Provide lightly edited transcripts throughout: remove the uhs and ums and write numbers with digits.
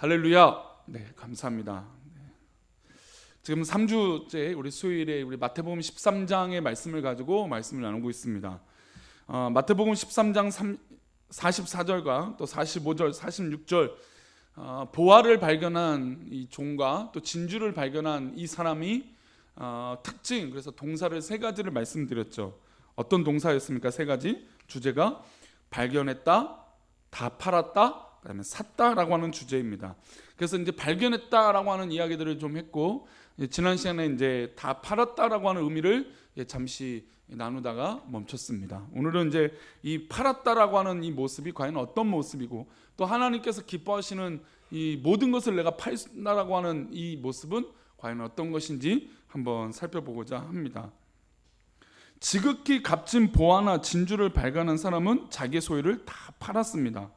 할렐루야. 네, 감사합니다. 지금 3주째 우리 수요일에 우리 마태복음 13장의 말씀을 가지고 말씀을 나누고 있습니다. 마태복음 13장 44절과 또 45절, 46절 보화를 발견한 이 종과 또 진주를 발견한 이 사람이 특징, 그래서 동사를 세 가지를 말씀드렸죠. 어떤 동사였습니까? 세 가지 주제가 발견했다, 다 팔았다, 그다음에 샀다라고 하는 주제입니다. 그래서 이제 발견했다라고 하는 이야기들을 좀 했고, 지난 시간에 이제 다 팔았다라고 하는 의미를 잠시 나누다가 멈췄습니다. 오늘은 이제 이 팔았다라고 하는 이 모습이 과연 어떤 모습이고, 또 하나님께서 기뻐하시는 이 모든 것을 내가 팔다라고 하는 이 모습은 과연 어떤 것인지 한번 살펴보고자 합니다. 지극히 값진 보화나 진주를 발견한 사람은 자기 소유를 다 팔았습니다.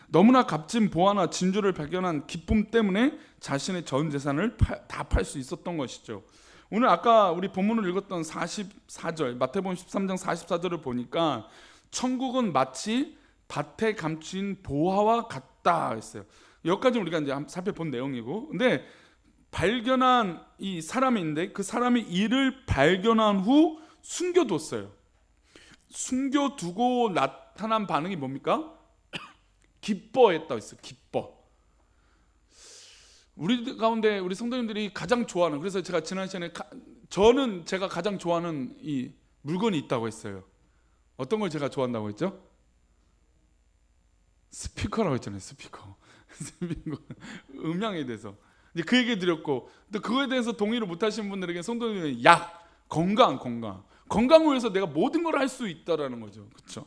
너무나 값진 보화나 진주를 발견한 기쁨 때문에 자신의 전 재산을 다 팔 수 있었던 것이죠. 오늘 아까 우리 본문을 읽었던 44절, 마태복음 13장 44절을 보니까 천국은 마치 밭에 감춘 보화와 같다 했어요. 여기까지 우리가 이제 살펴본 내용이고, 근데 발견한 이 사람인데 그 사람이 이를 발견한 후 숨겨뒀어요. 숨겨두고 나타난 반응이 뭡니까? 기뻐했다 했어요. 기뻐. 우리 가운데 우리 성도님들이 가장 좋아하는, 그래서 제가 지난 시간에 저는 제가 가장 좋아하는 이 물건이 있다고 했어요. 어떤 걸 제가 좋아한다고 했죠? 스피커라고 했잖아요. 스피커. 음향에 대해서 이제 그 얘기 드렸고, 또 그거에 대해서 동의를 못 하시는 분들에게 성도님들은 약, 건강을 위해서 내가 모든 걸 할 수 있다라는 거죠. 그렇죠?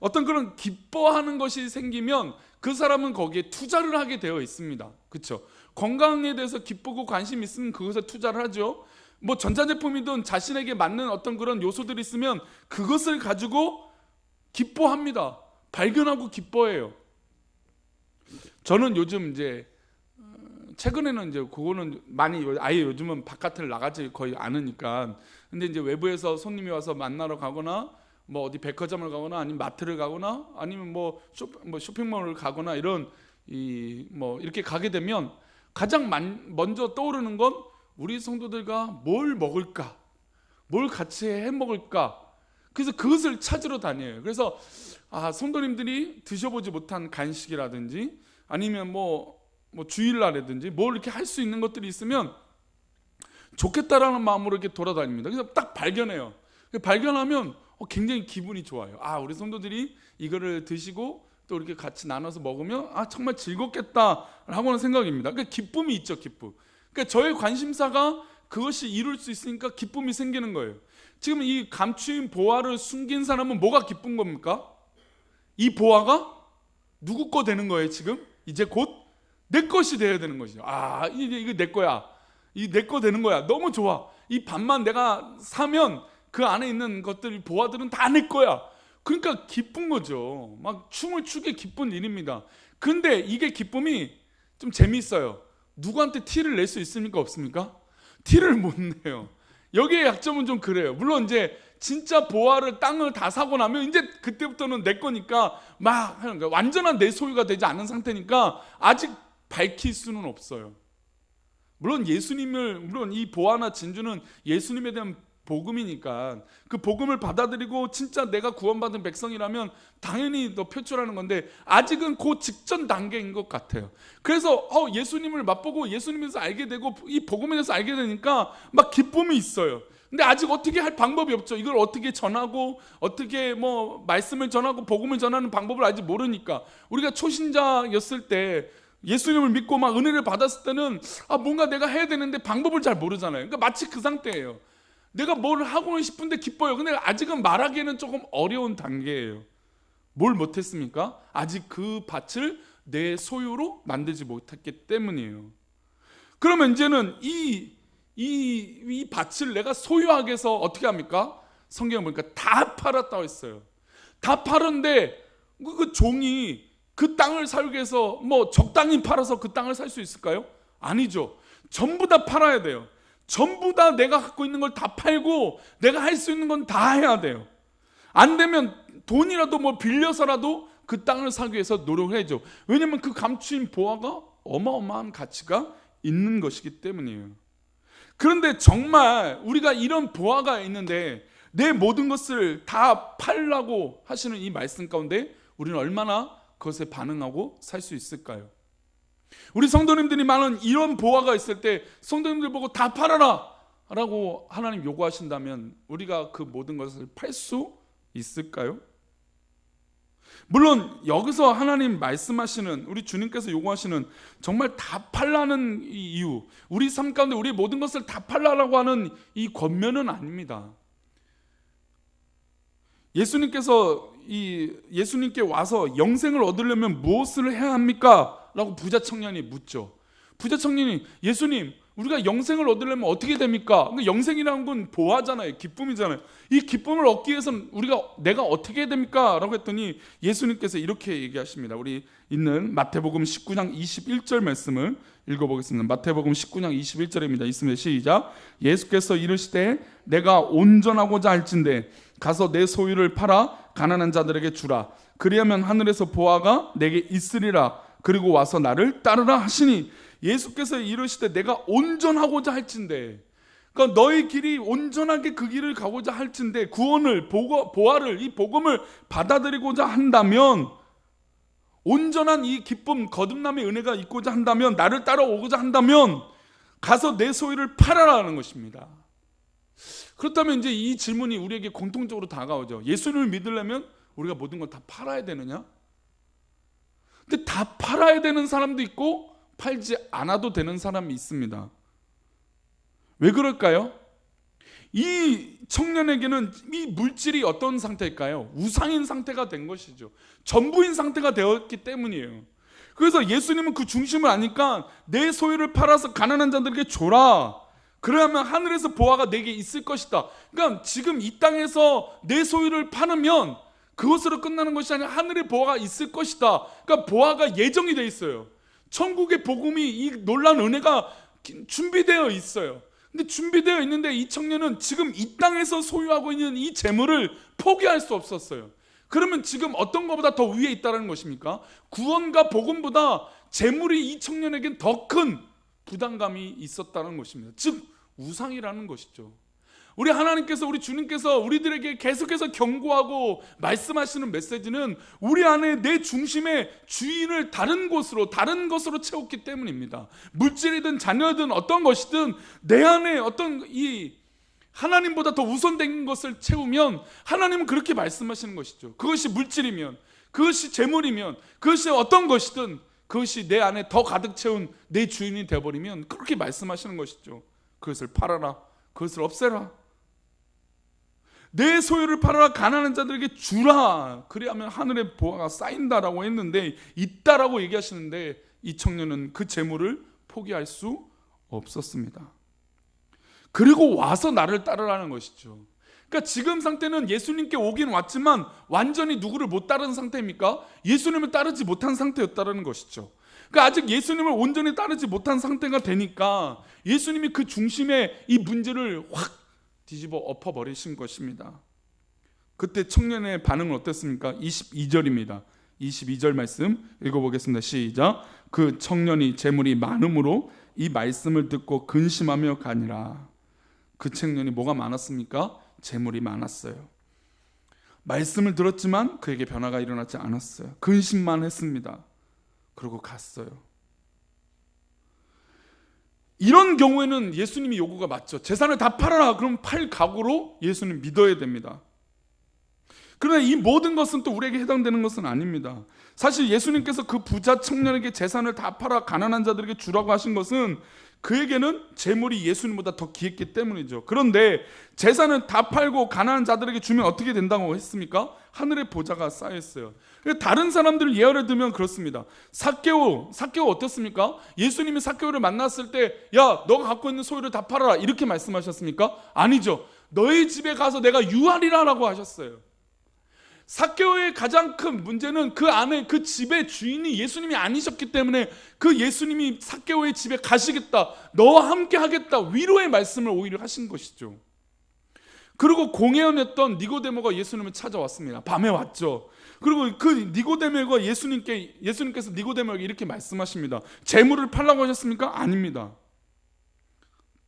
어떤 그런 기뻐하는 것이 생기면 그 사람은 거기에 투자를 하게 되어 있습니다. 그렇죠? 건강에 대해서 기쁘고 관심 있으면 그것에 투자를 하죠. 뭐 전자제품이든 자신에게 맞는 어떤 그런 요소들이 있으면 그것을 가지고 기뻐합니다. 발견하고 기뻐해요. 저는 요즘 이제 최근에는 이제 그거는 많이 아예 요즘은 바깥을 나가지 거의 않으니까, 근데 이제 외부에서 손님이 와서 만나러 가거나 뭐 어디 백화점을 가거나 아니면 마트를 가거나 아니면 뭐 쇼핑몰을 가거나 이런 뭐 이렇게 가게 되면 가장 먼저 떠오르는 건 우리 성도들과 뭘 먹을까, 뭘 같이 해 먹을까. 그래서 그것을 찾으러 다녀요. 그래서 성도님들이 드셔보지 못한 간식이라든지 아니면 뭐 주일날이든지 뭘 이렇게 할 수 있는 것들이 있으면 좋겠다라는 마음으로 이렇게 돌아다닙니다. 그래서 딱 발견해요. 발견하면 굉장히 기분이 좋아요. 우리 성도들이 이거를 드시고 또 이렇게 같이 나눠서 먹으면 정말 즐겁겠다라고는 생각입니다. 그러니까 기쁨이 있죠, 기쁨. 그러니까 저의 관심사가 그것이 이룰 수 있으니까 기쁨이 생기는 거예요. 지금 이 감추인 보화를 숨긴 사람은 뭐가 기쁜 겁니까? 이 보화가 누구 거 되는 거예요, 지금? 이제 곧 내 것이 되어야 되는 것이죠. 이거 내 거야. 이 내 거 되는 거야. 너무 좋아. 이 밭만 내가 사면 그 안에 있는 것들, 보화들은 다 내 거야. 그러니까 기쁜 거죠. 막 춤을 추게 기쁜 일입니다. 근데 이게 기쁨이 좀 재미있어요. 누구한테 티를 낼 수 있습니까? 없습니까? 티를 못 내요. 여기에 약점은 좀 그래요. 물론 이제 진짜 보화를, 땅을 다 사고 나면 이제 그때부터는 내 거니까 막 하는 거예요. 완전한 내 소유가 되지 않은 상태니까 아직 밝힐 수는 없어요. 물론 이 보화나 진주는 예수님에 대한 복음이니까 그 복음을 받아들이고 진짜 내가 구원받은 백성이라면 당연히 더 표출하는 건데, 아직은 그 직전 단계인 것 같아요. 그래서 예수님을 맛보고 예수님에서 알게 되고 이 복음에 대해서 알게 되니까 막 기쁨이 있어요. 근데 아직 어떻게 할 방법이 없죠. 이걸 어떻게 전하고 어떻게 말씀을 전하고 복음을 전하는 방법을 아직 모르니까. 우리가 초신자였을 때 예수님을 믿고 막 은혜를 받았을 때는 뭔가 내가 해야 되는데 방법을 잘 모르잖아요. 그러니까 마치 그 상태예요. 내가 뭘 하고는 싶은데 기뻐요. 근데 아직은 말하기에는 조금 어려운 단계예요. 뭘 못했습니까? 아직 그 밭을 내 소유로 만들지 못했기 때문이에요. 그러면 이제는 이 밭을 내가 소유하게 해서 어떻게 합니까? 성경에 보니까 다 팔았다고 했어요. 다 팔았는데 그 종이 그 땅을 살기 위해서 적당히 팔아서 그 땅을 살 수 있을까요? 아니죠. 전부 다 팔아야 돼요. 전부 다 내가 갖고 있는 걸 다 팔고 내가 할 수 있는 건 다 해야 돼요. 안 되면 돈이라도 빌려서라도 그 땅을 사기 위해서 노력을 해야죠. 왜냐면 그 감추인 보화가 어마어마한 가치가 있는 것이기 때문이에요. 그런데 정말 우리가 이런 보화가 있는데 내 모든 것을 다 팔라고 하시는 이 말씀 가운데 우리는 얼마나 그것에 반응하고 살 수 있을까요? 우리 성도님들이 많은 이런 보화가 있을 때 성도님들 보고 다 팔아라 라고 하나님 요구하신다면 우리가 그 모든 것을 팔 수 있을까요? 물론 여기서 하나님 말씀하시는, 우리 주님께서 요구하시는 정말 다 팔라는 이 이유, 우리 삶 가운데 우리 모든 것을 다 팔라라고 하는 이 권면은 아닙니다. 예수님께 와서 영생을 얻으려면 무엇을 해야 합니까? 라고 부자 청년이 묻죠. 부자 청년이, 예수님, 우리가 영생을 얻으려면 어떻게 됩니까? 그러니까 영생이라는 건 보화잖아요. 기쁨이잖아요. 이 기쁨을 얻기 위해서는 내가 어떻게 해야 됩니까? 라고 했더니 예수님께서 이렇게 얘기하십니다. 우리 있는 마태복음 19장 21절 말씀을 읽어보겠습니다. 마태복음 19장 21절입니다. 있습니다. 시작. 예수께서 이르시되 내가 온전하고자 할진대 가서 내 소유를 팔아 가난한 자들에게 주라. 그리하면 하늘에서 보화가 내게 있으리라. 그리고 와서 나를 따르라 하시니, 예수께서 이르시되 내가 온전하고자 할진대, 그러니까 너희 길이 온전하게 그 길을 가고자 할진대, 구원을, 보화를, 이 복음을 받아들이고자 한다면, 온전한 이 기쁨, 거듭남의 은혜가 있고자 한다면, 나를 따라오고자 한다면 가서 내 소유를 팔아라는 것입니다. 그렇다면 이제 이 질문이 우리에게 공통적으로 다가오죠. 예수님을 믿으려면 우리가 모든 걸 다 팔아야 되느냐? 근데 다 팔아야 되는 사람도 있고 팔지 않아도 되는 사람이 있습니다. 왜 그럴까요? 이 청년에게는 이 물질이 어떤 상태일까요? 우상인 상태가 된 것이죠. 전부인 상태가 되었기 때문이에요. 그래서 예수님은 그 중심을 아니까 내 소유를 팔아서 가난한 자들에게 줘라. 그러면 하늘에서 보화가 내게 있을 것이다. 그러니까 지금 이 땅에서 내 소유를 팔으면 그것으로 끝나는 것이 아니라 하늘의 보화가 있을 것이다. 그러니까 보화가 예정이 돼 있어요. 천국의 복음이, 이 놀라운 은혜가 준비되어 있어요. 근데 준비되어 있는데 이 청년은 지금 이 땅에서 소유하고 있는 이 재물을 포기할 수 없었어요. 그러면 지금 어떤 것보다 더 위에 있다는 것입니까? 구원과 복음보다 재물이 이 청년에겐 더 큰 부담감이 있었다는 것입니다. 즉 우상이라는 것이죠. 우리 하나님께서, 우리 주님께서 우리들에게 계속해서 경고하고 말씀하시는 메시지는 우리 안에 내 중심의 주인을 다른 것으로 채웠기 때문입니다. 물질이든 자녀든 어떤 것이든 내 안에 어떤 이 하나님보다 더 우선된 것을 채우면 하나님은 그렇게 말씀하시는 것이죠. 그것이 물질이면, 그것이 재물이면, 그것이 어떤 것이든 그것이 내 안에 더 가득 채운 내 주인이 되어버리면 그렇게 말씀하시는 것이죠. 그것을 팔아라, 그것을 없애라, 내 소유를 팔아라, 가난한 자들에게 주라. 그래야만 하늘의 보화가 쌓인다라고 했는데, 있다라고 얘기하시는데 이 청년은 그 재물을 포기할 수 없었습니다. 그리고 와서 나를 따르라는 것이죠. 그러니까 지금 상태는 예수님께 오긴 왔지만 완전히 누구를 못 따르는 상태입니까? 예수님을 따르지 못한 상태였다는 것이죠. 그러니까 아직 예수님을 온전히 따르지 못한 상태가 되니까 예수님이 그 중심에 이 문제를 확 뒤집어 엎어버리신 것입니다. 그때 청년의 반응은 어땠습니까? 22절입니다. 22절 말씀 읽어보겠습니다. 시작. 그 청년이 재물이 많음으로 이 말씀을 듣고 근심하며 가니라. 그 청년이 뭐가 많았습니까? 재물이 많았어요. 말씀을 들었지만 그에게 변화가 일어나지 않았어요. 근심만 했습니다. 그러고 갔어요. 이런 경우에는 예수님이 요구가 맞죠. 재산을 다 팔아라. 그럼 팔 각오로 예수님 믿어야 됩니다. 그러나 이 모든 것은 또 우리에게 해당되는 것은 아닙니다. 사실 예수님께서 그 부자 청년에게 재산을 다 팔아 가난한 자들에게 주라고 하신 것은 그에게는 재물이 예수님보다 더 귀했기 때문이죠. 그런데 재산을 다 팔고 가난한 자들에게 주면 어떻게 된다고 했습니까? 하늘의 보좌가 쌓였어요. 다른 사람들을 예언을 들면 그렇습니다. 삭개오 어떻습니까? 예수님이 삭개오를 만났을 때, 야, 너가 갖고 있는 소유를 다 팔아라, 이렇게 말씀하셨습니까? 아니죠. 너희 집에 가서 내가 유하리라 라고 하셨어요. 삭개오의 가장 큰 문제는 그 안에 그 집의 주인이 예수님이 아니셨기 때문에 그 예수님이 삭개오의 집에 가시겠다, 너와 함께 하겠다, 위로의 말씀을 오히려 하신 것이죠. 그리고 공회원했던 니고데모가 예수님을 찾아왔습니다. 밤에 왔죠. 그리고 그 니고데모가 예수님께서 니고데모에게 이렇게 말씀하십니다. 재물을 팔라고 하셨습니까? 아닙니다.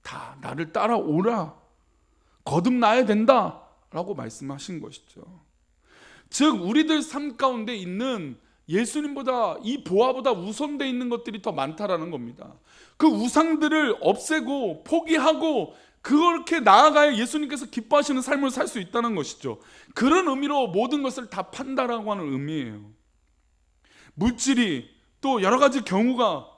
다 나를 따라오라, 거듭나야 된다 라고 말씀하신 것이죠. 즉 우리들 삶 가운데 있는 예수님보다, 이 보화보다 우선되어 있는 것들이 더 많다라는 겁니다. 그 우상들을 없애고 포기하고 그렇게 나아가야 예수님께서 기뻐하시는 삶을 살 수 있다는 것이죠. 그런 의미로 모든 것을 다 판다라고 하는 의미예요. 물질이 또 여러 가지 경우가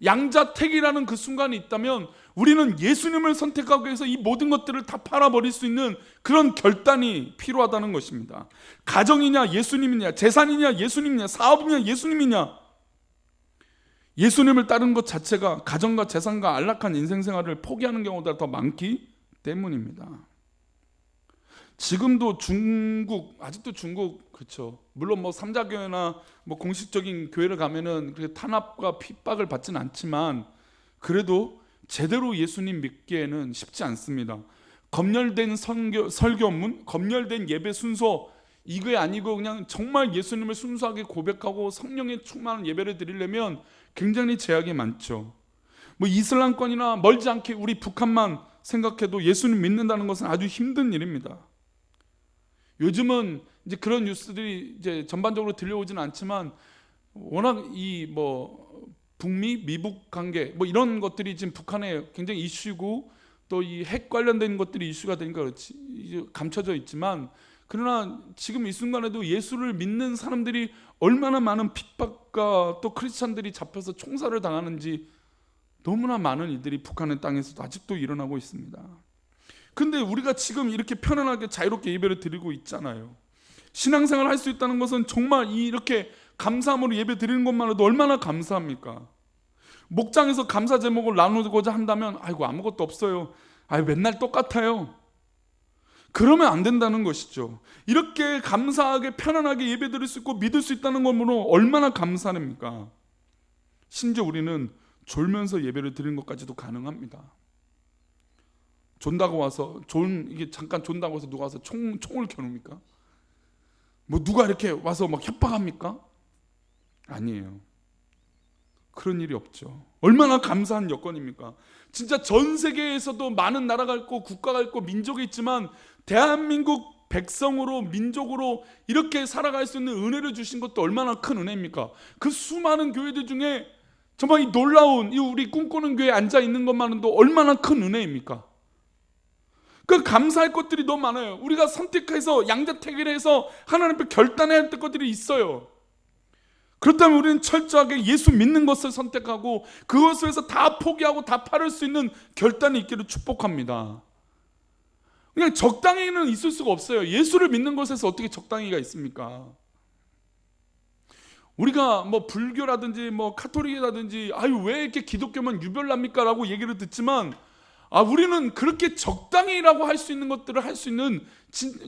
양자택일이라는 그 순간이 있다면 우리는 예수님을 선택하기 위해서 이 모든 것들을 다 팔아버릴 수 있는 그런 결단이 필요하다는 것입니다. 가정이냐 예수님이냐, 재산이냐 예수님이냐, 사업이냐 예수님이냐, 예수님을 따르는 것 자체가 가정과 재산과 안락한 인생 생활을 포기하는 경우가 더 많기 때문입니다. 지금도 아직도 중국, 그렇죠. 물론 뭐 삼자교회나 뭐 공식적인 교회를 가면은 그렇게 탄압과 핍박을 받지는 않지만 그래도 제대로 예수님 믿기에는 쉽지 않습니다. 검열된 설교문, 검열된 예배 순서, 이게 아니고 그냥 정말 예수님을 순수하게 고백하고 성령에 충만한 예배를 드리려면 굉장히 제약이 많죠. 뭐 이슬람권이나 멀지 않게 우리 북한만 생각해도 예수님 믿는다는 것은 아주 힘든 일입니다. 요즘은 이제 그런 뉴스들이 이제 전반적으로 들려오지는 않지만 워낙 이 뭐 북미 미북 관계 뭐 이런 것들이 지금 북한에 굉장히 이슈고 또 이 핵 관련된 것들이 이슈가 되니까 그렇지 이제 감춰져 있지만, 그러나 지금 이 순간에도 예수를 믿는 사람들이 얼마나 많은 핍박과 또 크리스찬들이 잡혀서 총살을 당하는지 너무나 많은 일들이 북한의 땅에서도 아직도 일어나고 있습니다. 근데 우리가 지금 이렇게 편안하게 자유롭게 예배를 드리고 있잖아요. 신앙생활을 할 수 있다는 것은 정말 이렇게 감사함으로 예배 드리는 것만으로도 얼마나 감사합니까? 목장에서 감사 제목을 나누고자 한다면 아이고 아무것도 없어요, 맨날 똑같아요, 그러면 안 된다는 것이죠. 이렇게 감사하게 편안하게 예배 드릴 수 있고 믿을 수 있다는 것으로 얼마나 감사합니까? 심지어 우리는 졸면서 예배를 드리는 것까지도 가능합니다. 존다고 와서 이게 잠깐 존다고 해서 누가 와서 총을 겨눕니까? 뭐 누가 이렇게 와서 막 협박합니까? 아니에요. 그런 일이 없죠. 얼마나 감사한 여건입니까? 진짜 전 세계에서도 많은 나라가 있고 국가가 있고 민족이 있지만 대한민국 백성으로 민족으로 이렇게 살아갈 수 있는 은혜를 주신 것도 얼마나 큰 은혜입니까? 그 수많은 교회들 중에 정말 이 놀라운 이 우리 꿈꾸는 교회에 앉아 있는 것만으로도 얼마나 큰 은혜입니까? 그 감사할 것들이 너무 많아요. 우리가 선택해서 양자택일해서 하나님 앞에 결단해야 할 것들이 있어요. 그렇다면 우리는 철저하게 예수 믿는 것을 선택하고 그것을 위해서 다 포기하고 다 팔을 수 있는 결단이 있기를 축복합니다. 그냥 적당히는 있을 수가 없어요. 예수를 믿는 것에서 어떻게 적당히가 있습니까? 우리가 뭐 불교라든지 뭐 카톨릭이라든지 왜 이렇게 기독교만 유별납니까? 라고 얘기를 듣지만 우리는 그렇게 적당히라고 할 수 있는 것들을 할 수 있는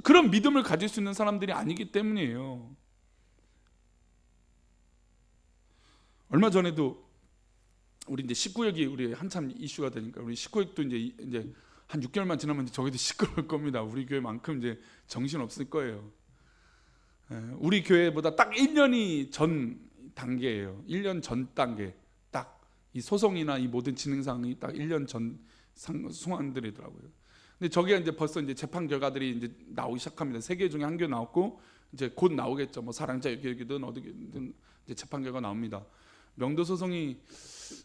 그런 믿음을 가질 수 있는 사람들이 아니기 때문이에요. 얼마 전에도 우리 이제 19역이 우리 한참 이슈가 되니까 우리 19역도 이제 한 6개월만 지나면 저기도 시끄러울 겁니다. 우리 교회만큼 이제 정신 없을 거예요. 우리 교회보다 딱 1년이 전 단계예요. 1년 전 단계. 딱 이 소송이나 이 모든 진행 사항이 딱 1년 전 송환들이더라고요. 근데 저게 이제 벌써 이제 재판 결과들이 이제 나오기 시작합니다. 3개 중에 1개 나왔고 이제 곧 나오겠죠. 뭐 사랑자 여기든 어디든 이제 재판 결과 나옵니다. 명도 소송이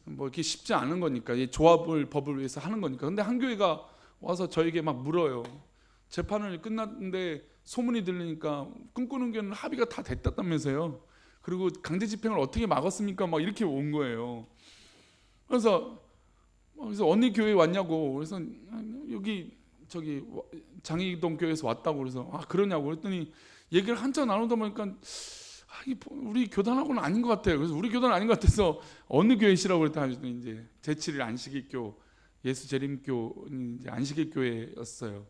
뭐 이렇게 쉽지 않은 거니까 이 법을 위해서 하는 거니까. 근데 한 교회가 와서 저에게 막 물어요. 재판을 끝났는데 소문이 들리니까 꿈꾸는 교회는 합의가 다 됐다면서요. 그리고 강제 집행을 어떻게 막았습니까? 막 이렇게 온 거예요. 그래서 언니 교회 왔냐고. 그래서 여기 저기 장희동 교회에서 왔다고. 그래서 그러냐고 그랬더니 얘기를 한참 나누다 보니까 우리 교단하고는 아닌 것 같아요. 그래서 우리 교단은 아닌 것 같아서 어느 교회시라고 그랬더니 이제 제7일 안식일교 예수재림교 이제 안식일 교회였어요.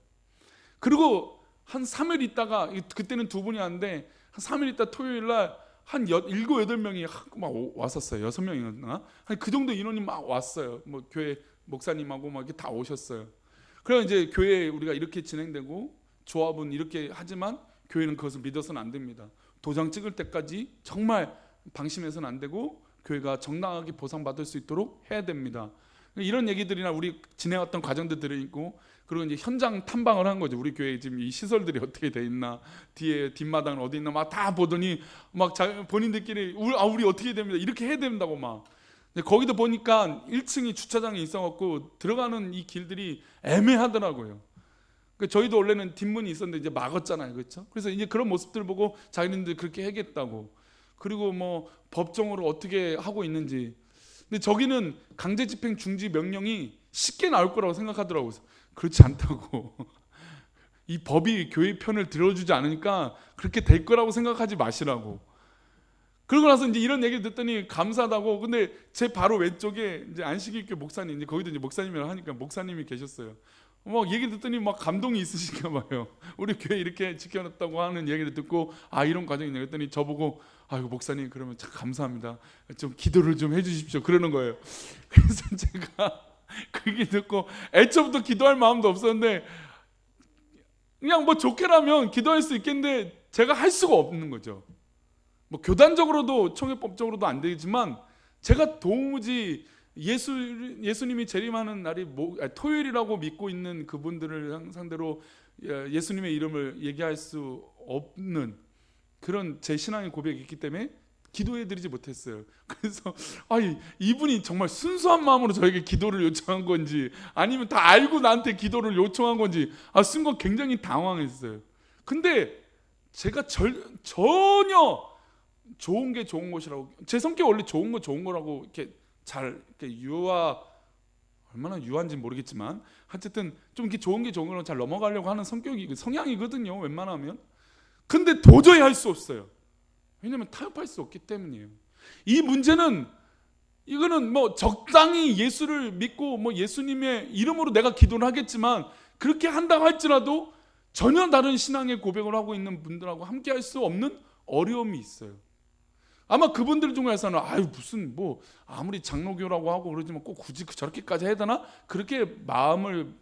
그리고 한 3일 있다가 그때는 2분이 왔는데 한 3일 있다 토요일 날 한 7, 8명이 막 왔었어요. 6명이었나? 한 그 정도 인원이 막 왔어요. 뭐 교회 목사님하고 막 이렇게 다 오셨어요. 그래서 이제 교회 우리가 이렇게 진행되고 조합은 이렇게 하지만 교회는 그것을 믿어서는 안 됩니다. 도장 찍을 때까지 정말 방심해서는 안 되고 교회가 정당하게 보상받을 수 있도록 해야 됩니다. 이런 얘기들이나 우리 진행했던 과정들 들으니까, 그리고 이제 현장 탐방을 한 거죠. 우리 교회 지금 이 시설들이 어떻게 돼 있나, 뒤에 뒷마당은 어디 있나 막 다 보더니 막 본인들끼리 우리 어떻게 됩니다, 이렇게 해야 된다고 막. 거기도 보니까 1층이 주차장이 있어갖고 들어가는 이 길들이 애매하더라고요. 저희도 원래는 뒷문이 있었는데 이제 막았잖아요, 그렇죠? 그래서 이제 그런 모습들 보고 자기네들 그렇게 하겠다고, 그리고 뭐 법정으로 어떻게 하고 있는지. 근데 저기는 강제집행 중지 명령이 쉽게 나올 거라고 생각하더라고요. 그렇지 않다고. 이 법이 교회 편을 들어주지 않으니까 그렇게 될 거라고 생각하지 마시라고. 그러고 나서 이제 이런 얘기를 듣더니 감사하다고. 근데 제 바로 왼쪽에 이제 안식일교 목사님, 이제 거기도 이제 목사님이라 하니까 목사님이 계셨어요. 막 얘기 듣더니 막 감동이 있으신가 봐요. 우리 교회 이렇게 지켜놨다고 하는 얘기를 듣고, 아, 이런 과정이냐 했더니 저보고, 아이고 목사님 그러면 참 감사합니다, 좀 기도를 좀 해주십시오, 그러는 거예요. 그래서 제가 그게 듣고 애초부터 기도할 마음도 없었는데, 그냥 뭐 좋게라면 기도할 수 있겠는데 제가 할 수가 없는 거죠. 뭐 교단적으로도 총회법적으로도 안 되지만, 제가 도무지 예수님이 재림하는 날이 토요일이라고 믿고 있는 그분들을 상대로 예수님의 이름을 얘기할 수 없는 그런 제 신앙의 고백이 있기 때문에 기도해드리지 못했어요. 그래서 이분이 정말 순수한 마음으로 저에게 기도를 요청한 건지, 아니면 다 알고 나한테 기도를 요청한 건지 순간 굉장히 당황했어요. 근데 제가 전혀 좋은 게 좋은 것이라고, 제 성격 원래 좋은 거 좋은 거라고 이렇게 잘 이렇게 얼마나 유한지는 모르겠지만 어쨌든 좀 이렇게 좋은 게 좋은 거로 잘 넘어가려고 하는 성향이거든요, 웬만하면. 근데 도저히 할 수 없어요. 왜냐면 타협할 수 없기 때문이에요. 이 문제는, 이거는 뭐 적당히 예수를 믿고 뭐 예수님의 이름으로 내가 기도를 하겠지만, 그렇게 한다고 할지라도 전혀 다른 신앙의 고백을 하고 있는 분들하고 함께 할 수 없는 어려움이 있어요. 아마 그분들 중에서는 무슨 뭐 아무리 장로교라고 하고 그러지만 꼭 굳이 저렇게까지 해야 되나, 그렇게 마음을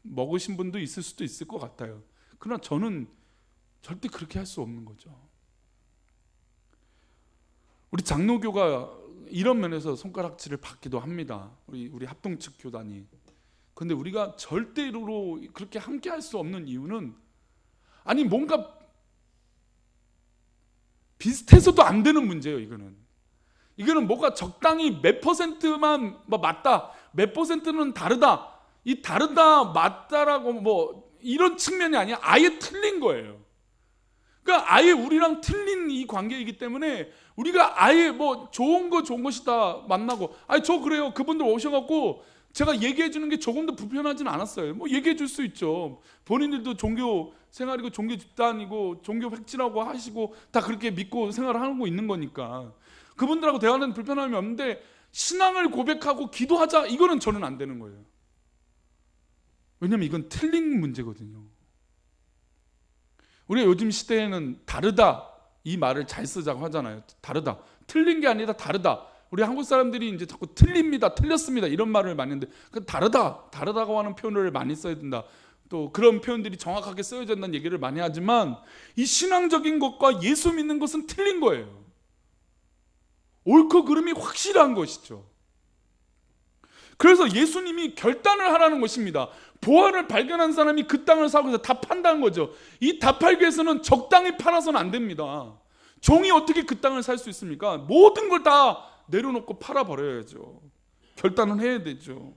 먹으신 분도 있을 수도 있을 것 같아요. 그러나 저는 절대 그렇게 할 수 없는 거죠. 우리 장로교가 이런 면에서 손가락질을 받기도 합니다. 우리 합동 측 교단이. 근데 우리가 절대로 그렇게 함께 할 수 없는 이유는, 아니 뭔가 비슷해서도 안 되는 문제예요. 이거는 뭐가 적당히 몇 퍼센트만 맞다, 몇 퍼센트는 다르다, 이 다르다 맞다라고 뭐 이런 측면이 아니야. 아예 틀린 거예요. 그러니까 아예 우리랑 틀린 이 관계이기 때문에 우리가 아예 뭐 좋은 것이다 만나고, 저 그래요, 그분들 오셔갖고 제가 얘기해 주는 게 조금도 불편하진 않았어요. 뭐 얘기해 줄 수 있죠. 본인들도 종교 생활이고 종교 집단이고 종교 획지라고 하시고 다 그렇게 믿고 생활을 하고 있는 거니까 그분들하고 대화하는 불편함이 없는데, 신앙을 고백하고 기도하자, 이거는 저는 안 되는 거예요. 왜냐면 이건 틀린 문제거든요. 우리가 요즘 시대에는 다르다 이 말을 잘 쓰자고 하잖아요. 다르다, 틀린 게 아니라 다르다. 우리 한국 사람들이 이제 자꾸 틀립니다, 틀렸습니다 이런 말을 많이 하는데, 다르다고 하는 표현을 많이 써야 된다. 또 그런 표현들이 정확하게 쓰여야 된다는 얘기를 많이 하지만, 이 신앙적인 것과 예수 믿는 것은 틀린 거예요. 옳고 그름이 확실한 것이죠. 그래서 예수님이 결단을 하라는 것입니다. 보화를 발견한 사람이 그 땅을 사고 해서 다 판다는 거죠. 이 다 팔기 위해서는 적당히 팔아서는 안 됩니다. 종이 어떻게 그 땅을 살 수 있습니까? 모든 걸 다 내려놓고 팔아버려야죠. 결단을 해야 되죠.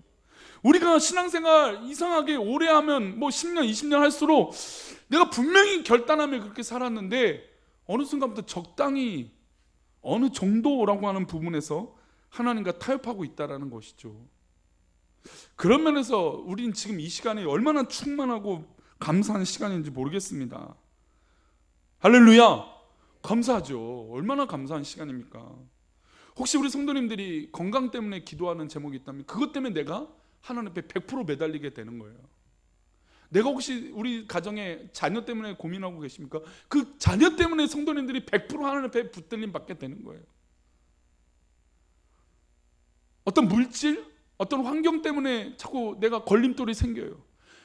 우리가 신앙생활 이상하게 오래 하면 뭐 10년 20년 할수록 내가 분명히 결단하며 그렇게 살았는데, 어느 순간부터 적당히 어느 정도라고 하는 부분에서 하나님과 타협하고 있다는 것이죠. 그런 면에서 우린 지금 이 시간이 얼마나 충만하고 감사한 시간인지 모르겠습니다. 할렐루야, 감사하죠. 얼마나 감사한 시간입니까? 혹시 우리 성도님들이 건강 때문에 기도하는 제목이 있다면 그것 때문에 내가 하나님 앞에 100% 매달리게 되는 거예요. 내가 혹시 우리 가정에 자녀 때문에 고민하고 계십니까? 그 자녀 때문에 성도님들이 100% 하나님 앞에 붙들림 받게 되는 거예요. 어떤 물질, 어떤 환경 때문에 자꾸 내가 걸림돌이 생겨요.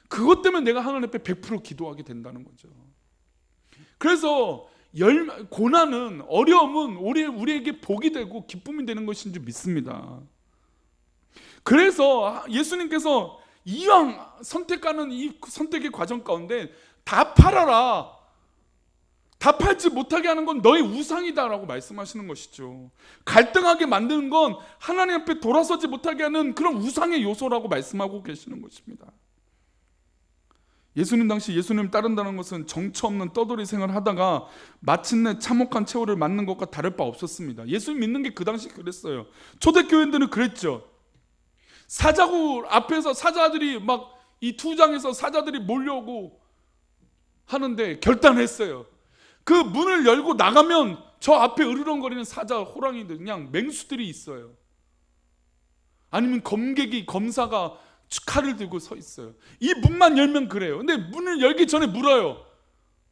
그것 때문에 내가 하나님 앞에 100% 기도하게 된다는 거죠. 그래서 고난은, 어려움은 우리에게 복이 되고 기쁨이 되는 것인 줄 믿습니다. 그래서 예수님께서 이왕 선택하는 이 선택의 과정 가운데 다 팔아라, 다 팔지 못하게 하는 건 너의 우상이다라고 말씀하시는 것이죠. 갈등하게 만드는 건 하나님 앞에 돌아서지 못하게 하는 그런 우상의 요소라고 말씀하고 계시는 것입니다. 예수님 당시 예수님 따른다는 것은 정처 없는 떠돌이 생활을 하다가 마침내 참혹한 최후를 맞는 것과 다를 바 없었습니다. 예수님 믿는 게 그 당시 그랬어요. 초대교인들은 그랬죠. 사자굴 앞에서 사자들이 막 이 투장에서 사자들이 몰려오고 하는데 결단했어요. 그 문을 열고 나가면 저 앞에 으르렁거리는 사자, 호랑이들, 그냥 맹수들이 있어요. 아니면 검사가 칼을 들고 서 있어요. 이 문만 열면 그래요. 근데 문을 열기 전에 물어요.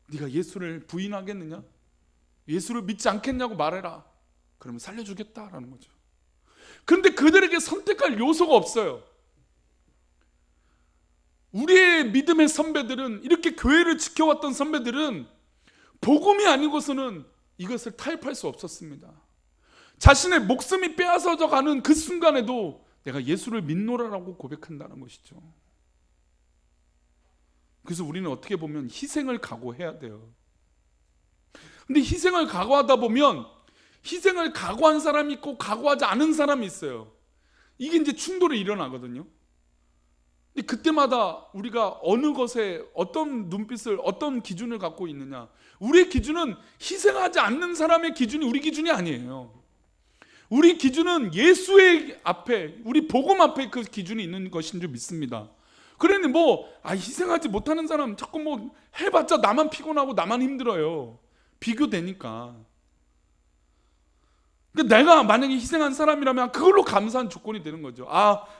네가 예수를 부인하겠느냐? 예수를 믿지 않겠냐고 말해라. 그러면 살려주겠다라는 거죠. 그런데 그들에게 선택할 요소가 없어요. 우리의 믿음의 선배들은, 이렇게 교회를 지켜왔던 선배들은 복음이 아니고서는 이것을 타협할 수 없었습니다. 자신의 목숨이 빼앗아져 가는 그 순간에도 내가 예수를 믿노라라고 고백한다는 것이죠. 그래서 우리는 어떻게 보면 희생을 각오해야 돼요. 근데 희생을 각오하다 보면 희생을 각오한 사람이 있고 각오하지 않은 사람이 있어요. 이게 이제 충돌이 일어나거든요. 근데 그때마다 우리가 어느 것에 어떤 눈빛을, 어떤 기준을 갖고 있느냐. 우리의 기준은 희생하지 않는 사람의 기준이 우리 기준이 아니에요. 우리 기준은 예수의 앞에, 우리 복음 앞에 그 기준이 있는 것인 줄 믿습니다. 그러니 희생하지 못하는 사람 자꾸 해봤자 나만 피곤하고 나만 힘들어요. 비교되니까. 내가 만약에 희생한 사람이라면 그걸로 감사한 조건이 되는 거죠.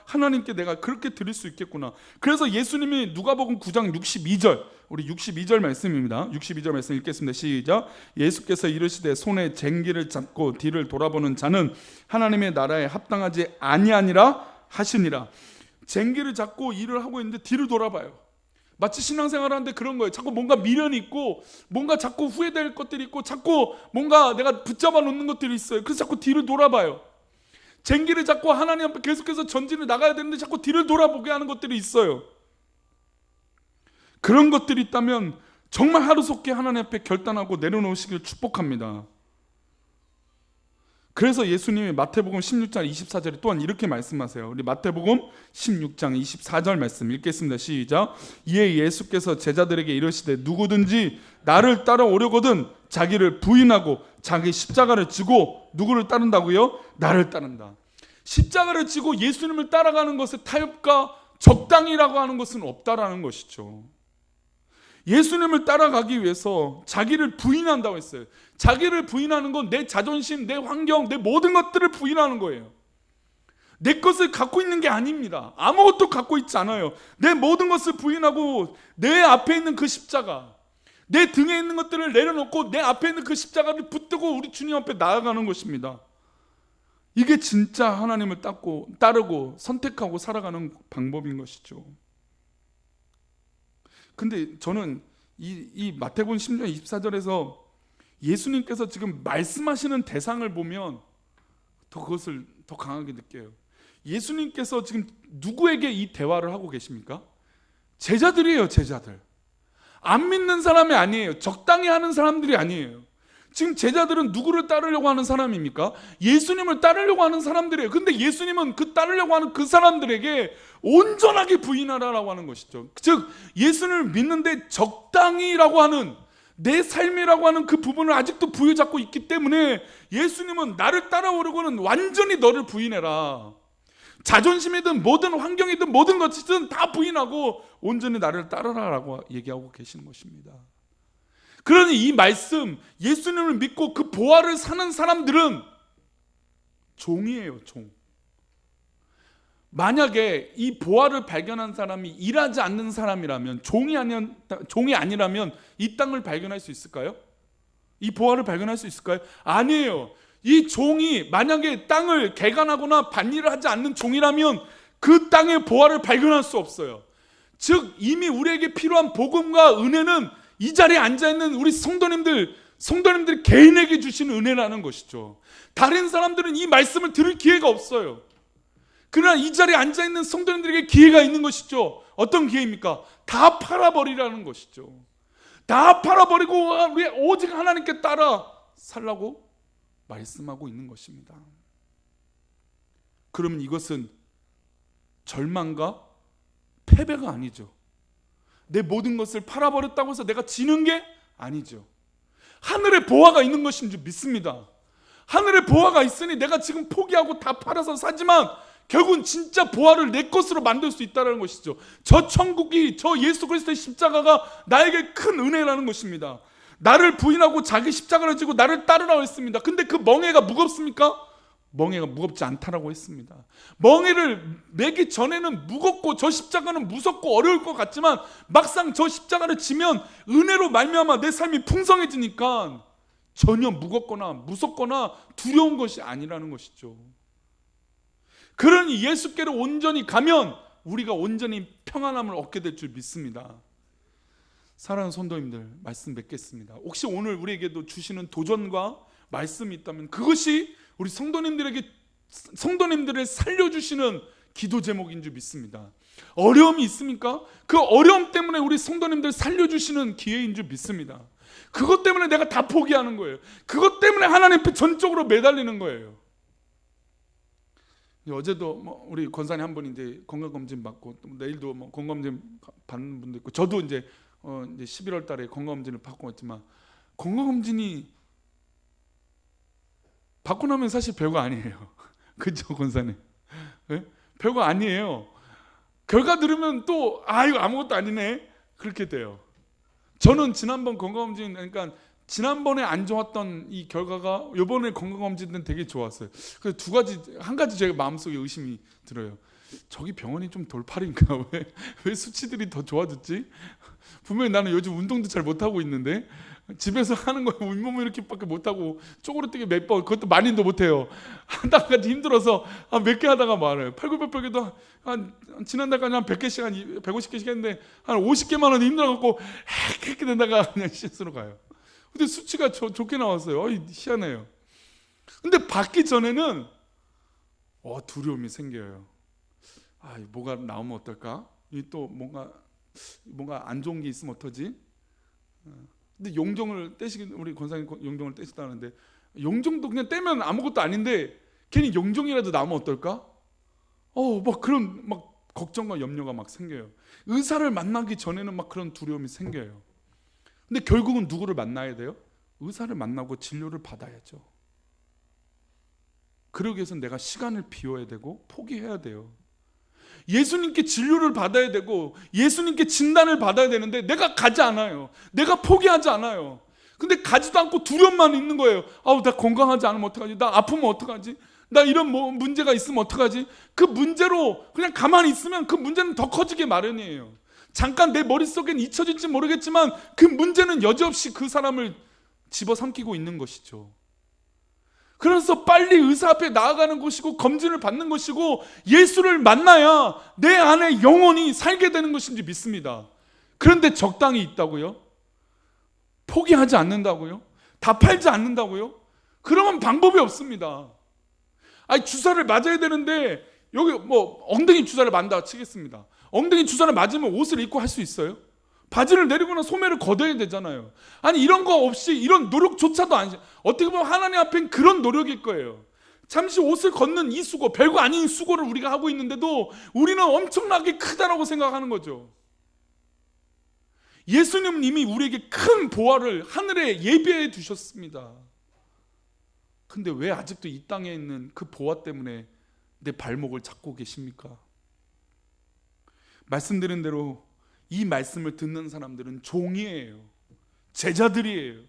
하나님께 내가 그렇게 드릴 수 있겠구나. 그래서 예수님이 누가복음 9장 62절, 우리 62절 말씀입니다. 62절 말씀 읽겠습니다. 시작. 예수께서 이르시되 손에 쟁기를 잡고 뒤를 돌아보는 자는 하나님의 나라에 합당하지 아니하니라 하시니라. 쟁기를 잡고 일을 하고 있는데 뒤를 돌아봐요. 마치 신앙생활을 하는데 그런 거예요. 자꾸 뭔가 미련이 있고, 뭔가 자꾸 후회될 것들이 있고, 자꾸 뭔가 내가 붙잡아 놓는 것들이 있어요. 그래서 자꾸 뒤를 돌아봐요. 쟁기를 잡고 하나님 앞에 계속해서 전진을 나가야 되는데 자꾸 뒤를 돌아보게 하는 것들이 있어요. 그런 것들이 있다면 정말 하루속히 하나님 앞에 결단하고 내려놓으시길 축복합니다. 그래서 예수님이 마태복음 16장 24절에 또한 이렇게 말씀하세요. 우리 마태복음 16장 24절 말씀 읽겠습니다. 시작. 이에 예수께서 제자들에게 이르시되 누구든지 나를 따라오려거든 자기를 부인하고 자기 십자가를 지고 누구를 따른다고요? 나를 따른다. 십자가를 지고 예수님을 따라가는 것에 타협과 적당이라고 하는 것은 없다라는 것이죠. 예수님을 따라가기 위해서 자기를 부인한다고 했어요. 자기를 부인하는 건 내 자존심, 내 환경, 내 모든 것들을 부인하는 거예요. 내 것을 갖고 있는 게 아닙니다. 아무것도 갖고 있지 않아요. 내 모든 것을 부인하고 내 앞에 있는 그 십자가, 내 등에 있는 것들을 내려놓고 내 앞에 있는 그 십자가를 붙들고 우리 주님 앞에 나아가는 것입니다. 이게 진짜 하나님을 따르고 선택하고 살아가는 방법인 것이죠. 근데 저는 이 마태복음 16장 24절에서 예수님께서 지금 말씀하시는 대상을 보면 그것을 더 강하게 느껴요. 예수님께서 지금 누구에게 이 대화를 하고 계십니까? 제자들이에요. 제자들. 안 믿는 사람이 아니에요. 적당히 하는 사람들이 아니에요. 지금 제자들은 누구를 따르려고 하는 사람입니까? 예수님을 따르려고 하는 사람들이에요. 근데 예수님은 그 따르려고 하는 그 사람들에게 온전하게 부인하라라고 하는 것이죠. 즉 예수님을 믿는데 적당히라고 하는, 내 삶이라고 하는 그 부분을 아직도 부여잡고 있기 때문에 예수님은 나를 따라오려고는 완전히 너를 부인해라. 자존심이든 모든 환경이든 모든 것이든 다 부인하고 온전히 나를 따르라라고 얘기하고 계시는 것입니다. 그러니 이 말씀, 예수님을 믿고 그 보화를 사는 사람들은 종이에요. 종. 만약에 이 보화를 발견한 사람이 일하지 않는 사람이라면, 종이 아니라면 이 땅을 발견할 수 있을까요? 이 보화를 발견할 수 있을까요? 아니에요. 이 종이 만약에 땅을 개간하거나 밭일을 하지 않는 종이라면 그 땅의 보화를 발견할 수 없어요. 즉 이미 우리에게 필요한 복음과 은혜는 이 자리에 앉아있는 우리 성도님들, 성도님들이 개인에게 주신 은혜라는 것이죠. 다른 사람들은 이 말씀을 들을 기회가 없어요. 그러나 이 자리에 앉아있는 성도님들에게 기회가 있는 것이죠. 어떤 기회입니까? 다 팔아버리라는 것이죠. 다 팔아버리고 우리 오직 하나님께 따라 살라고 말씀하고 있는 것입니다. 그러면 이것은 절망과 패배가 아니죠. 내 모든 것을 팔아버렸다고 해서 내가 지는 게 아니죠. 하늘의 보화가 있는 것인 줄 믿습니다. 하늘의 보화가 있으니 내가 지금 포기하고 다 팔아서 사지만 결국은 진짜 보화를 내 것으로 만들 수 있다는 것이죠. 저 천국이, 저 예수 그리스도의 십자가가 나에게 큰 은혜라는 것입니다. 나를 부인하고 자기 십자가를 지고 나를 따르라고 했습니다. 근데 그 멍에가 무겁습니까? 멍에가 무겁지 않다라고 했습니다. 멍에를 매기 전에는 무겁고 저 십자가는 무섭고 어려울 것 같지만 막상 저 십자가를 지면 은혜로 말미암아 내 삶이 풍성해지니까 전혀 무겁거나 무섭거나 두려운 것이 아니라는 것이죠. 그러니 예수께로 온전히 가면 우리가 온전히 평안함을 얻게 될 줄 믿습니다. 사랑하는 성도님들, 말씀 맺겠습니다. 혹시 오늘 우리에게도 주시는 도전과 말씀이 있다면 그것이 우리 성도님들을 살려주시는 기도 제목인 줄 믿습니다. 어려움이 있습니까? 그 어려움 때문에 우리 성도님들 살려주시는 기회인 줄 믿습니다. 그것 때문에 내가 다 포기하는 거예요. 그것 때문에 하나님 앞에 전적으로 매달리는 거예요. 어제도 우리 권사님 한 분이 이제 건강검진 받고 또 내일도 건강검진 받는 분도 있고 저도 이제 11월 달에 건강검진을 받고 왔지만 건강검진이 받고 나면 사실 별거 아니에요. 그죠, 권사님? 네? 별거 아니에요. 결과 들으면 또 이거 아무것도 아니네 그렇게 돼요. 저는 지난번 건강검진, 그러니까 지난번에 안 좋았던 이 결과가 이번에 건강검진은 되게 좋았어요. 그래서 한 가지 제가 마음속에 의심이 들어요. 저기 병원이 좀 돌팔인가? 왜 수치들이 더 좋아졌지? 분명히 나는 요즘 운동도 잘 못하고 있는데 집에서 하는 거 윗몸 이렇게밖에 못하고 쪼그라뜨기 몇 번, 그것도 많이도 못해요. 하다가 힘들어서 몇 개 하다가 말아요. 팔굽혀펴기도 지난달까지 한 100개씩 150개씩 했는데 한 50개만 하는데 힘들어갖고 그렇게 된다가 그냥 실수로 가요. 근데 수치가 좋게 나왔어요. 희한해요. 근데 받기 전에는 두려움이 생겨요. 뭐가 나오면 어떨까? 또 뭔가 안 좋은 게 있으면 어떡하지? 근데 용종을 우리 권사님 용종을 떼시다는데 용종도 그냥 떼면 아무것도 아닌데 괜히 용종이라도 나오면 어떨까? 그런 걱정과 염려가 막 생겨요. 의사를 만나기 전에는 막 그런 두려움이 생겨요. 근데 결국은 누구를 만나야 돼요? 의사를 만나고 진료를 받아야죠. 그러기 위해서는 내가 시간을 비워야 되고 포기해야 돼요. 예수님께 진료를 받아야 되고 예수님께 진단을 받아야 되는데 내가 가지 않아요. 내가 포기하지 않아요. 근데 가지도 않고 두려움만 있는 거예요. 나 건강하지 않으면 어떡하지? 나 아프면 어떡하지? 나 이런 문제가 있으면 어떡하지? 그 문제로 그냥 가만히 있으면 그 문제는 더 커지게 마련이에요. 잠깐 내 머릿속엔 잊혀질지 모르겠지만 그 문제는 여지없이 그 사람을 집어삼키고 있는 것이죠. 그래서 빨리 의사 앞에 나아가는 것이고 검진을 받는 것이고 예수를 만나야 내 안에 영혼이 살게 되는 것인지 믿습니다. 그런데 적당히 있다고요? 포기하지 않는다고요? 다 팔지 않는다고요? 그러면 방법이 없습니다. 주사를 맞아야 되는데 여기 엉덩이 주사를 맞는다 치겠습니다. 엉덩이 주사를 맞으면 옷을 입고 할 수 있어요? 바지를 내리거나 소매를 걷어야 되잖아요. 이런 거 없이 이런 노력조차도 아니죠. 어떻게 보면 하나님 앞엔 그런 노력일 거예요. 잠시 옷을 걷는 이 수고, 별거 아닌 수고를 우리가 하고 있는데도 우리는 엄청나게 크다라고 생각하는 거죠. 예수님은 이미 우리에게 큰 보화를 하늘에 예비해 두셨습니다. 근데 왜 아직도 이 땅에 있는 그 보화 때문에 내 발목을 잡고 계십니까? 말씀드린 대로 이 말씀을 듣는 사람들은 종이에요. 제자들이에요.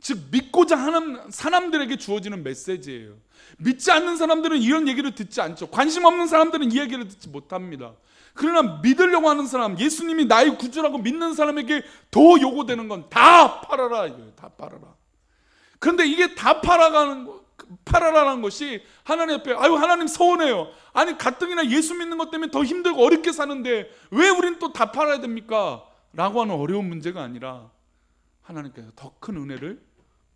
즉 믿고자 하는 사람들에게 주어지는 메시지예요. 믿지 않는 사람들은 이런 얘기를 듣지 않죠. 관심 없는 사람들은 이 얘기를 듣지 못합니다. 그러나 믿으려고 하는 사람, 예수님이 나의 구주라고 믿는 사람에게 더 요구되는 건 다 팔아라 이거예요. 다 팔아라. 그런데 이게 다 팔아라는 것이 하나님 앞에 하나님 서운해요. 가뜩이나 예수 믿는 것 때문에 더 힘들고 어렵게 사는데 왜 우린 또 다 팔아야 됩니까? 라고 하는 어려운 문제가 아니라 하나님께서 더 큰 은혜를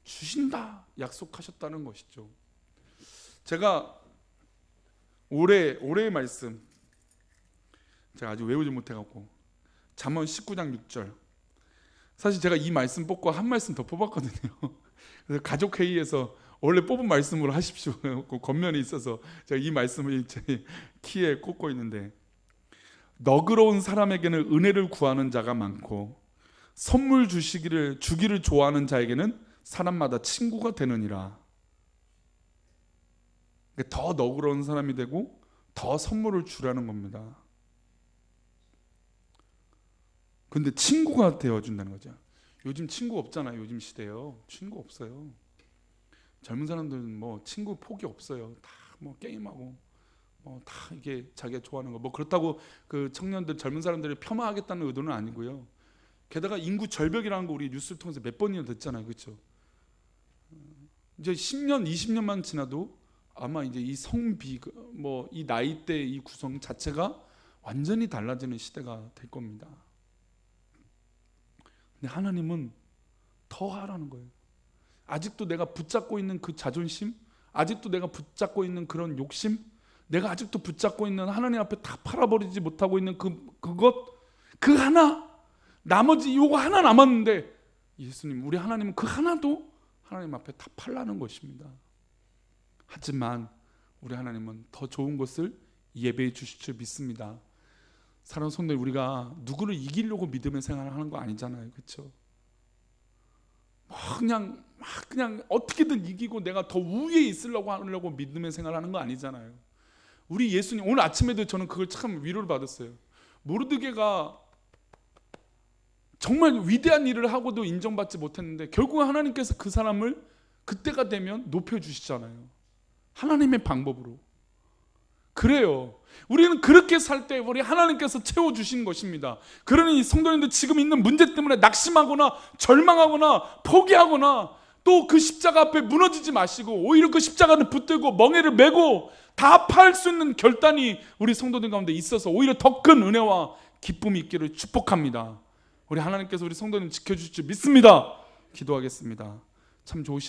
주신다 약속하셨다는 것이죠. 제가 올해의 말씀 제가 아직 외우지 못해갖고 잠언 19장 6절, 사실 제가 이 말씀 뽑고 한 말씀 더 뽑았거든요. 그래서 가족회의에서 원래 뽑은 말씀으로 하십시오 권면이 있어서 제가 이 말씀을 제 키에 꽂고 있는데, 너그러운 사람에게는 은혜를 구하는 자가 많고 선물 주기를 좋아하는 자에게는 사람마다 친구가 되느니라. 더 너그러운 사람이 되고 더 선물을 주라는 겁니다. 근데 친구가 되어준다는 거죠. 요즘 친구 없잖아요. 요즘 시대요. 친구 없어요. 젊은 사람들은 뭐 친구 폭이 없어요. 다 뭐 게임하고 다 이게 자기가 좋아하는 거. 뭐 그렇다고 그 청년들 젊은 사람들을 폄하하겠다는 의도는 아니고요. 게다가 인구 절벽이라는 거 우리 뉴스를 통해서 몇 번이나 듣잖아요. 그렇죠? 이제 10년, 20년만 지나도 아마 이제 이 성비, 뭐 이 나이대 이 구성 자체가 완전히 달라지는 시대가 될 겁니다. 근데 하나님은 더 하라는 거예요. 아직도 내가 붙잡고 있는 그 자존심, 아직도 내가 붙잡고 있는 그런 욕심, 내가 아직도 붙잡고 있는 하나님 앞에 다 팔아버리지 못하고 있는 그 하나, 나머지 요거 하나 남았는데, 예수님, 우리 하나님은 그 하나도 하나님 앞에 다 팔라는 것입니다. 하지만 우리 하나님은 더 좋은 것을 예배해 주실 줄 믿습니다. 사랑하는 성도님, 우리가 누구를 이기려고 믿음의 생활을 하는 거 아니잖아요. 그렇죠? 그냥 어떻게든 이기고 내가 더 우위에 있으려고 하려고 믿음의 생활을 하는 거 아니잖아요. 우리 예수님, 오늘 아침에도 저는 그걸 참 위로를 받았어요. 모르드게가 정말 위대한 일을 하고도 인정받지 못했는데 결국 하나님께서 그 사람을 그때가 되면 높여주시잖아요. 하나님의 방법으로. 그래요. 우리는 그렇게 살 때 우리 하나님께서 채워주신 것입니다. 그러니 성도님들, 지금 있는 문제 때문에 낙심하거나 절망하거나 포기하거나 또 그 십자가 앞에 무너지지 마시고 오히려 그 십자가를 붙들고 멍에를 메고 다 팔 수 있는 결단이 우리 성도들 가운데 있어서 오히려 더 큰 은혜와 기쁨이 있기를 축복합니다. 우리 하나님께서 우리 성도님 지켜주실 줄 믿습니다. 기도하겠습니다. 참 좋으신